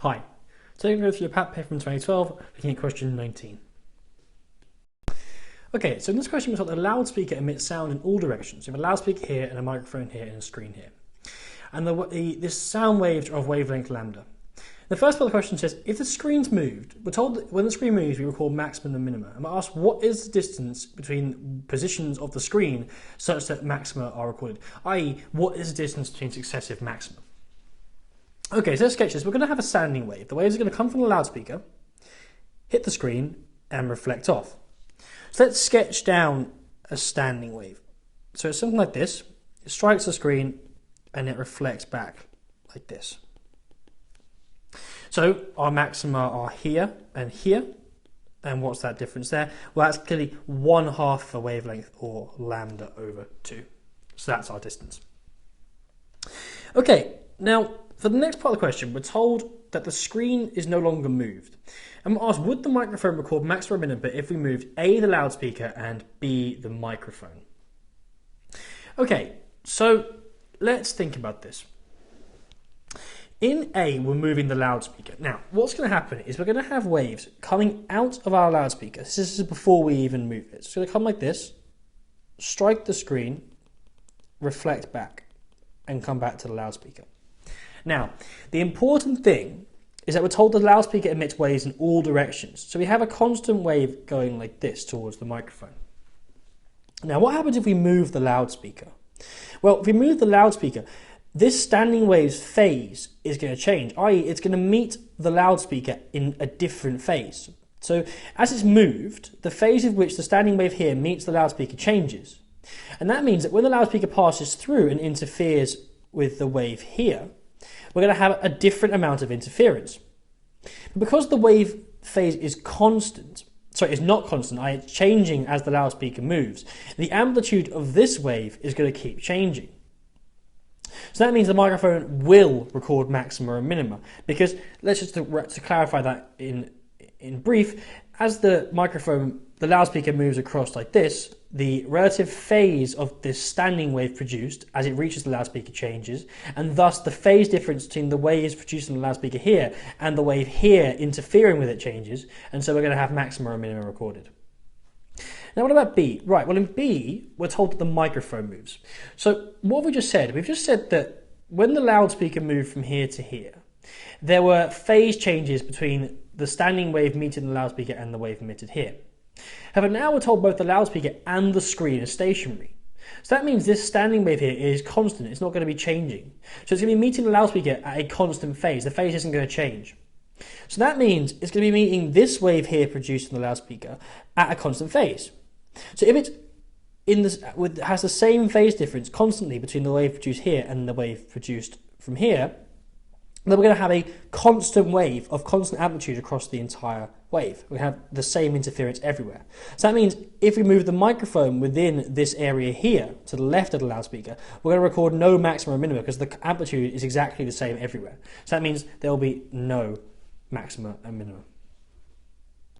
Hi, today we're going to go through the PAT paper from 2012, looking at question 19. Okay, so in this question we've got the loudspeaker emits sound in all directions. We have a loudspeaker here and a microphone here and a screen here. And this sound waves are of wavelength lambda. The first part of the question says, if the screen's moved, we're told that when the screen moves we record maximum and minima. And we're asked what is the distance between positions of the screen such that maxima are recorded, i.e. what is the distance between successive maxima. Okay, so let's sketch this. We're going to have a standing wave. The waves are going to come from the loudspeaker, hit the screen, and reflect off. So let's sketch down a standing wave. So it's something like this. It strikes the screen, and it reflects back like this. So our maxima are here and here. And what's that difference there? Well, that's clearly 1/2 a wavelength, or lambda over 2. So that's our distance. Okay, now for the next part of the question, we're told that the screen is no longer moved. And we're asked, would the microphone record maximum or minimum if we moved A, the loudspeaker, and B, the microphone? Okay, so let's think about this. In A, we're moving the loudspeaker. Now, what's going to happen is we're going to have waves coming out of our loudspeaker. This is before we even move it. So it's going to come like this, strike the screen, reflect back, and come back to the loudspeaker. Now, the important thing is that we're told the loudspeaker emits waves in all directions. So we have a constant wave going like this towards the microphone. Now, what happens if we move the loudspeaker? Well, if we move the loudspeaker, this standing wave's phase is going to change, i.e. it's going to meet the loudspeaker in a different phase. So as it's moved, the phase of which the standing wave here meets the loudspeaker changes. And that means that when the loudspeaker passes through and interferes with the wave here, we're going to have a different amount of interference. But because the wave phase is constant, it's not constant, it's changing as the loudspeaker moves, the amplitude of this wave is going to keep changing. So that means the microphone will record maxima and minima, because let's just to clarify that in brief, as the loudspeaker moves across like this, the relative phase of this standing wave produced as it reaches the loudspeaker changes, and thus the phase difference between the waves produced in the loudspeaker here and the wave here interfering with it changes, and so we're going to have maxima and minima recorded. Now what about B? Right, well in B, we're told that the microphone moves. So what have we just said? We've just said that when the loudspeaker moved from here to here, there were phase changes between the standing wave meeting the loudspeaker and the wave emitted here. However, now we're told both the loudspeaker and the screen are stationary. So that means this standing wave here is constant, it's not going to be changing. So it's going to be meeting the loudspeaker at a constant phase, the phase isn't going to change. So that means it's going to be meeting this wave here produced in the loudspeaker at a constant phase. So if it has the same phase difference constantly between the wave produced here and the wave produced from here, then we're going to have a constant wave of constant amplitude across the entire wave. We have the same interference everywhere. So that means if we move the microphone within this area here to the left of the loudspeaker, we're going to record no maxima or minima because the amplitude is exactly the same everywhere. So that means there will be no maxima and minima.